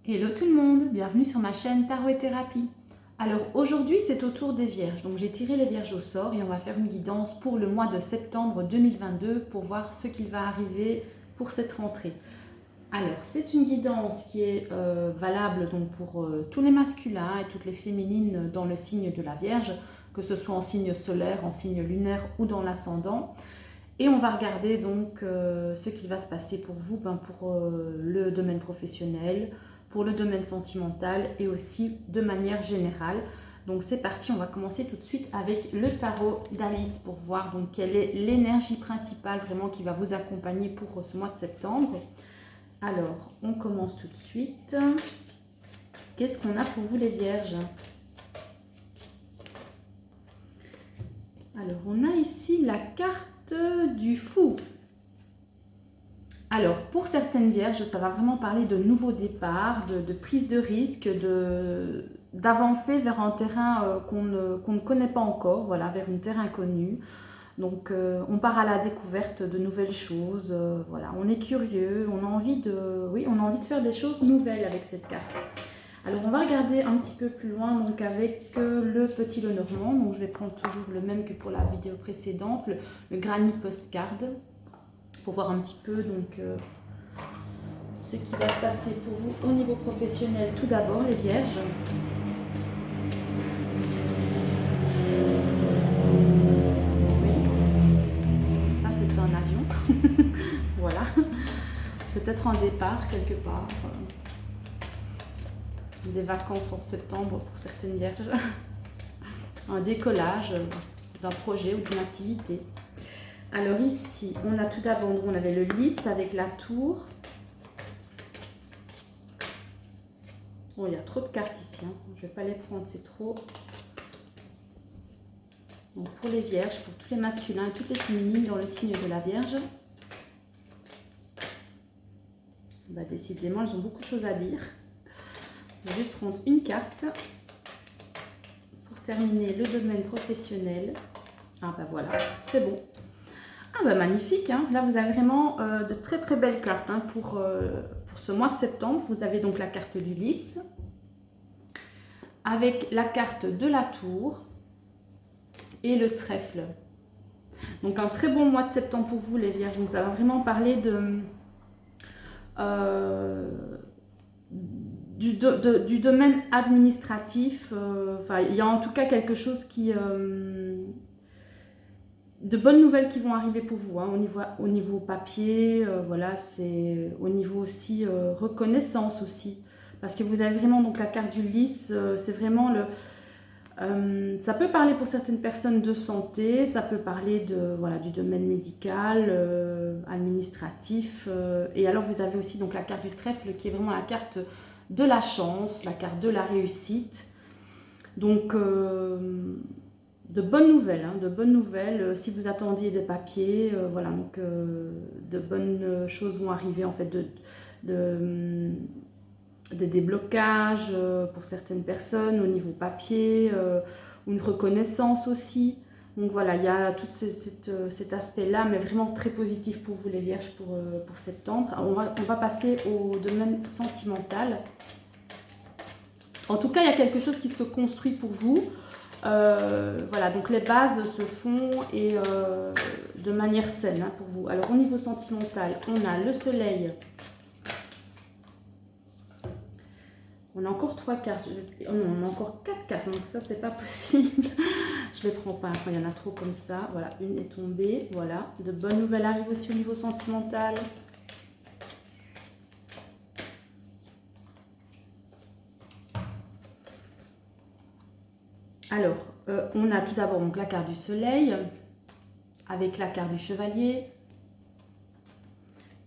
Hello tout le monde, bienvenue sur ma chaîne Tarot et Thérapie. Alors aujourd'hui c'est au tour des Vierges, donc j'ai tiré les Vierges au sort et on va faire une guidance pour le mois de septembre 2022 pour voir ce qu'il va arriver pour cette rentrée. Alors c'est une guidance qui est valable donc pour tous les masculins et toutes les féminines dans le signe de la Vierge, que ce soit en signe solaire, en signe lunaire ou dans l'ascendant. Et on va regarder donc ce qu'il va se passer pour vous, pour le domaine professionnel, pour le domaine sentimental et aussi de manière générale. Donc c'est parti, on va commencer tout de suite avec le tarot d'Alice pour voir donc quelle est l'énergie principale vraiment qui va vous accompagner pour ce mois de septembre. Alors, on commence tout de suite. Qu'est-ce qu'on a pour vous les Vierges? Alors, on a ici la carte du fou. Alors, pour certaines Vierges, ça va vraiment parler de nouveaux départs, de prise de risque, d'avancer vers un terrain qu'on ne connaît pas encore, voilà, vers une terre inconnue. Donc, on part à la découverte de nouvelles choses, voilà, on est curieux, on a envie de faire des choses nouvelles avec cette carte. Alors, on va regarder un petit peu plus loin donc avec le petit Lenormand. Donc, je vais prendre toujours le même que pour la vidéo précédente, le Granny Postcard, pour voir un petit peu donc ce qui va se passer pour vous au niveau professionnel. Tout d'abord, les Vierges. Oui, ça c'est un avion. Voilà. Peut-être un départ quelque part. Des vacances en septembre pour certaines Vierges. Un décollage d'un projet ou d'une activité. Alors ici, on a tout d'abord, on avait le lys avec la tour. Oh, il y a trop de cartes ici, hein. Je ne vais pas les prendre, c'est trop. Donc pour les Vierges, pour tous les masculins et toutes les féminines dans le signe de la Vierge. Bah, décidément, elles ont beaucoup de choses à dire. Je vais juste prendre une carte pour terminer le domaine professionnel. Ah bah voilà, c'est bon. Ah bah magnifique, hein. Là vous avez vraiment de très très belles cartes hein, pour ce mois de septembre. Vous avez donc la carte du lys, avec la carte de la tour et le trèfle. Donc un très bon mois de septembre pour vous les Vierges. Donc ça va vraiment parler du domaine administratif. Enfin, il y a en tout cas quelque chose qui... de bonnes nouvelles qui vont arriver pour vous hein, au niveau papier, voilà, c'est au niveau aussi reconnaissance aussi. Parce que vous avez vraiment donc la carte du lys, c'est vraiment ça peut parler pour certaines personnes de santé, ça peut parler voilà, du domaine médical, administratif. Et alors vous avez aussi donc la carte du trèfle qui est vraiment la carte de la chance, la carte de la réussite. Donc de bonnes nouvelles, hein, de bonnes nouvelles. Si vous attendiez des papiers, voilà, donc de bonnes choses vont arriver en fait, des déblocages pour certaines personnes au niveau papier, une reconnaissance aussi. Donc voilà, il y a tout cet aspect-là, mais vraiment très positif pour vous les Vierges pour septembre. Alors, on va passer au domaine sentimental. En tout cas, il y a quelque chose qui se construit pour vous. Voilà, donc les bases se font et de manière saine hein, pour vous. Alors au niveau sentimental, on a le soleil. On a encore 3 cartes. Oh non, on a encore 4 cartes, donc ça c'est pas possible. Je ne les prends pas quand il y en a trop comme ça. Voilà, une est tombée. Voilà, de bonnes nouvelles arrivent aussi au niveau sentimental. Alors, on a tout d'abord donc la carte du soleil avec la carte du chevalier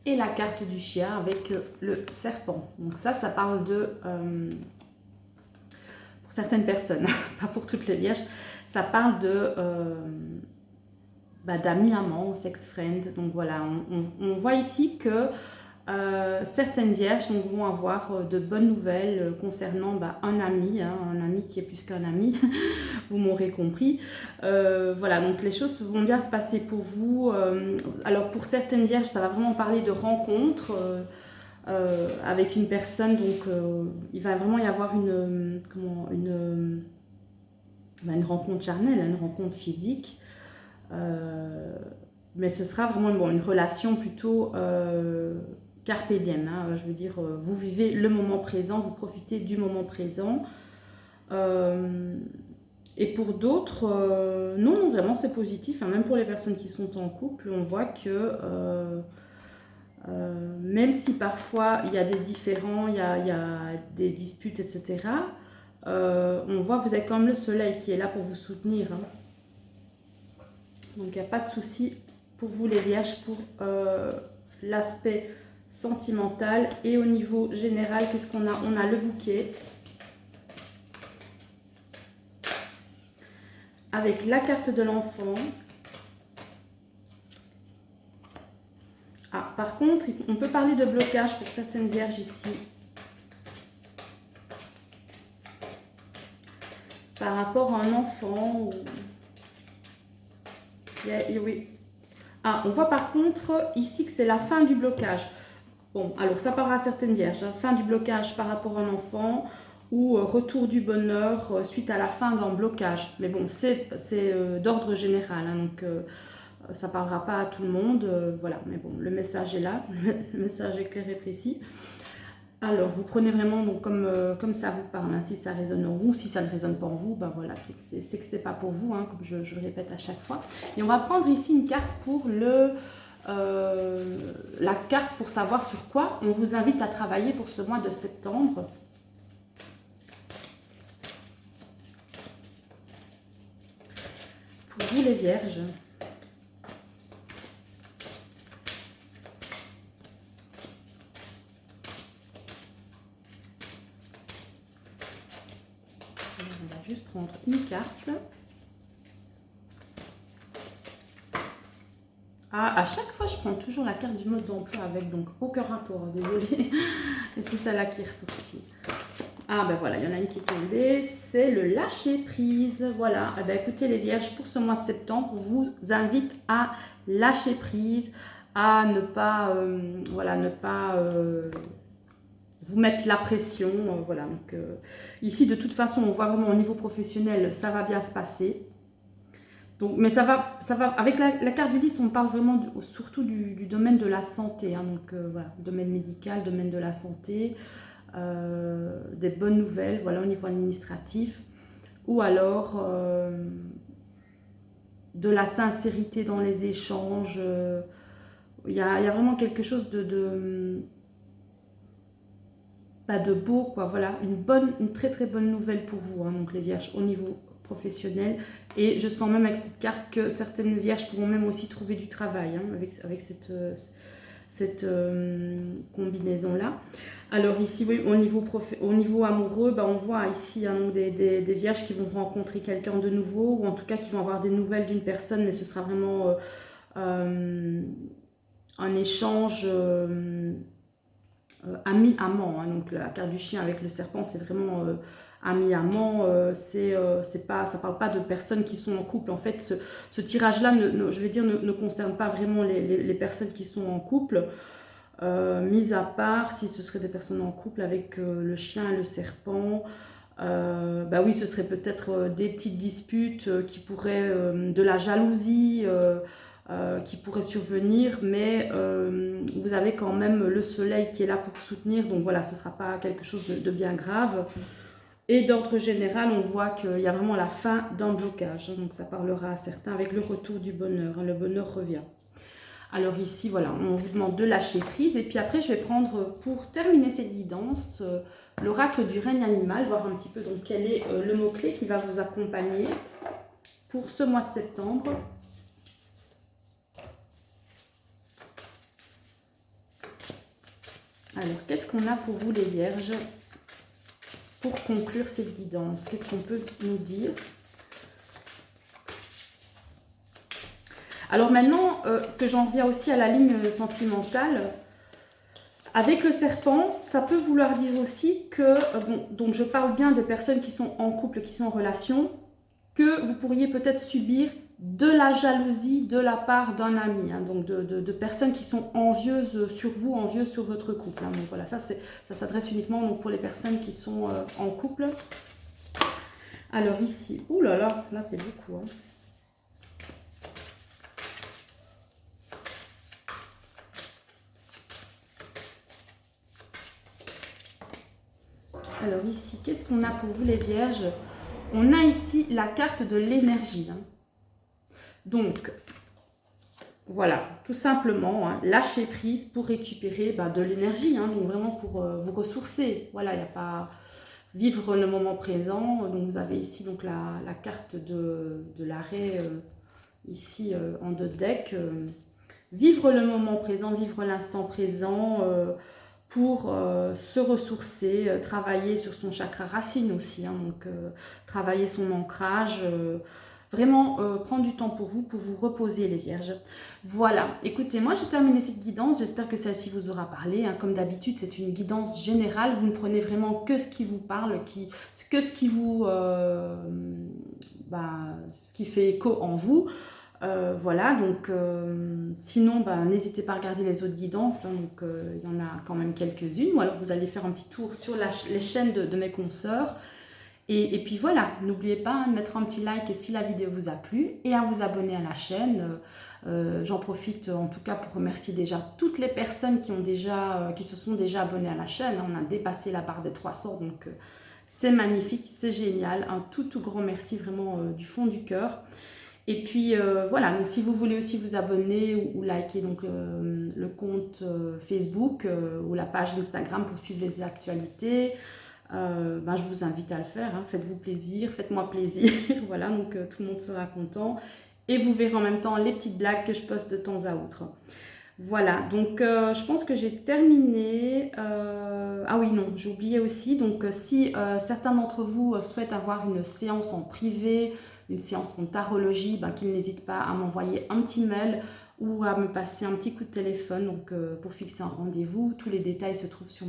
et la carte du chien avec le serpent. Donc ça parle de, pour certaines personnes, pas pour toutes les Vierges, ça parle de d'amis amants, sex friend. Donc voilà, on voit ici que certaines Vierges donc, vont avoir de bonnes nouvelles concernant un ami, hein, un ami qui est plus qu'un ami, vous m'aurez compris. Voilà, donc les choses vont bien se passer pour vous. Alors pour certaines Vierges, ça va vraiment parler de rencontres, avec une personne. Donc il va vraiment y avoir une rencontre charnelle, une rencontre physique. Mais ce sera vraiment bon, une relation plutôt carpe diem. Hein, je veux dire, vous vivez le moment présent, vous profitez du moment présent. Et pour d'autres, non, vraiment c'est positif. Hein, même pour les personnes qui sont en couple, on voit que même si parfois il y a des différends, il y a des disputes, etc., on voit que vous avez quand même le soleil qui est là pour vous soutenir. Hein. Donc il n'y a pas de souci pour vous les vierges pour l'aspect sentimental. Et au niveau général, qu'est-ce qu'on a? On a le bouquet avec la carte de l'enfant. Ah, par contre, on peut parler de blocage pour certaines vierges ici. Par rapport à un enfant. Ou... oui. Ah, on voit par contre ici que c'est la fin du blocage. Bon, alors ça parlera à certaines vierges. Hein, fin du blocage par rapport à un enfant ou retour du bonheur suite à la fin d'un blocage. Mais bon, c'est d'ordre général. Hein, donc... ça ne parlera pas à tout le monde, voilà, mais bon, le message est là, le message est clair et précis. Alors, vous prenez vraiment donc, comme ça vous parle, hein, si ça résonne en vous, si ça ne résonne pas en vous, ben voilà, c'est que ce n'est pas pour vous, hein, comme je le répète à chaque fois. Et on va prendre ici une carte pour la carte pour savoir sur quoi on vous invite à travailler pour ce mois de septembre. Pour vous les vierges. On va juste prendre une carte. Ah, à chaque fois, je prends toujours la carte du mode d'emploi avec, donc aucun rapport, désolée. Et c'est celle-là qui est ressortie. Ah ben voilà, il y en a une qui est tombée, c'est le lâcher prise. Voilà, eh ben, écoutez les vierges, pour ce mois de septembre, on vous invite à lâcher prise, à ne pas, vous mettre la pression. Voilà, donc ici de toute façon, on voit vraiment au niveau professionnel, ça va bien se passer. Donc, mais ça va, avec la carte du 10, on parle vraiment surtout du domaine de la santé. Hein, donc voilà, domaine médical, domaine de la santé. Des bonnes nouvelles, voilà, au niveau administratif, ou alors de la sincérité dans les échanges. Il y a vraiment quelque chose de beau, quoi. Voilà, une très très bonne nouvelle pour vous, hein, donc les vierges, au niveau professionnel. Et je sens même avec cette carte que certaines vierges pourront même aussi trouver du travail, hein, avec cette combinaison là. Alors ici, oui, au niveau amoureux, on voit ici hein, des vierges qui vont rencontrer quelqu'un de nouveau, ou en tout cas qui vont avoir des nouvelles d'une personne, mais ce sera vraiment un échange ami-amant. Hein, donc la carte du chien avec le serpent, c'est vraiment ami-amant, ça parle pas de personnes qui sont en couple. En fait, ce tirage-là, je vais dire, ne concerne pas vraiment les personnes qui sont en couple, mis à part si ce seraient des personnes en couple avec le chien et le serpent. Oui, ce serait peut-être des petites disputes qui pourraient, de la jalousie qui pourrait survenir, mais vous avez quand même le soleil qui est là pour soutenir, donc voilà, ce ne sera pas quelque chose de bien grave. Et d'ordre général, on voit qu'il y a vraiment la fin d'un blocage, hein, donc ça parlera à certains avec le retour du bonheur, hein, le bonheur revient. Alors ici, voilà, on vous demande de lâcher prise, et puis après, je vais prendre, pour terminer cette guidance, l'oracle du règne animal, voir un petit peu donc quel est le mot-clé qui va vous accompagner pour ce mois de septembre. Alors, qu'est-ce qu'on a pour vous les vierges pour conclure cette guidance? Qu'est-ce qu'on peut nous dire? Alors maintenant que j'en reviens aussi à la ligne sentimentale, avec le serpent, ça peut vouloir dire aussi que, donc je parle bien des personnes qui sont en couple, qui sont en relation, que vous pourriez peut-être subir de la jalousie de la part d'un ami, hein, donc de personnes qui sont envieuses sur vous, envieuses sur votre couple. Hein. Donc voilà, ça s'adresse uniquement donc, pour les personnes qui sont en couple. Alors ici, ouh là c'est beaucoup. Hein. Alors ici, qu'est-ce qu'on a pour vous les vierges? On a ici la carte de l'énergie. Hein. Donc, voilà, tout simplement, hein, lâcher prise pour récupérer de l'énergie, hein, donc vraiment pour vous ressourcer. Voilà, il n'y a pas... Vivre le moment présent, donc vous avez ici donc la carte de l'arrêt, ici en 2 decks. Vivre le moment présent, vivre l'instant présent pour se ressourcer, travailler sur son chakra racine aussi, hein, donc travailler son ancrage, vraiment prendre du temps pour vous reposer les vierges. Voilà, écoutez, moi j'ai terminé cette guidance, j'espère que celle-ci vous aura parlé. Hein. Comme d'habitude, c'est une guidance générale, vous ne prenez vraiment que ce qui vous parle, que ce qui vous, ce qui fait écho en vous. Voilà, donc sinon, n'hésitez pas à regarder les autres guidances, hein, donc il y en a quand même quelques-unes, ou alors vous allez faire un petit tour sur les chaînes de mes consoeurs. Et puis voilà, n'oubliez pas hein, de mettre un petit like si la vidéo vous a plu et à vous abonner à la chaîne. J'en profite en tout cas pour remercier déjà toutes les personnes qui se sont déjà abonnées à la chaîne. On a dépassé la barre des 300, donc c'est magnifique, c'est génial. Un tout grand merci vraiment du fond du cœur. Et puis voilà, donc si vous voulez aussi vous abonner ou liker donc, le compte Facebook ou la page Instagram pour suivre les actualités, je vous invite à le faire, hein. Faites-vous plaisir, faites-moi plaisir, voilà, donc tout le monde sera content. Et vous verrez en même temps les petites blagues que je poste de temps à autre. Voilà, donc je pense que j'ai terminé. Ah oui, non, j'ai oublié aussi. Donc si certains d'entre vous souhaitent avoir une séance en privé, une séance en tarologie, qu'ils n'hésitent pas à m'envoyer un petit mail ou à me passer un petit coup de téléphone donc, pour fixer un rendez-vous. Tous les détails se trouvent sur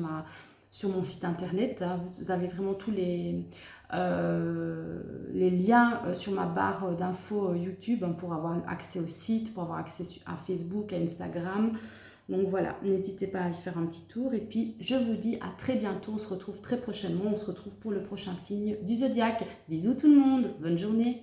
mon site internet. Hein. Vous avez vraiment tous les liens sur ma barre d'infos YouTube hein, pour avoir accès au site, pour avoir accès à Facebook, à Instagram. Donc voilà, n'hésitez pas à y faire un petit tour. Et puis, je vous dis à très bientôt. On se retrouve très prochainement. On se retrouve pour le prochain signe du zodiaque. Bisous tout le monde. Bonne journée.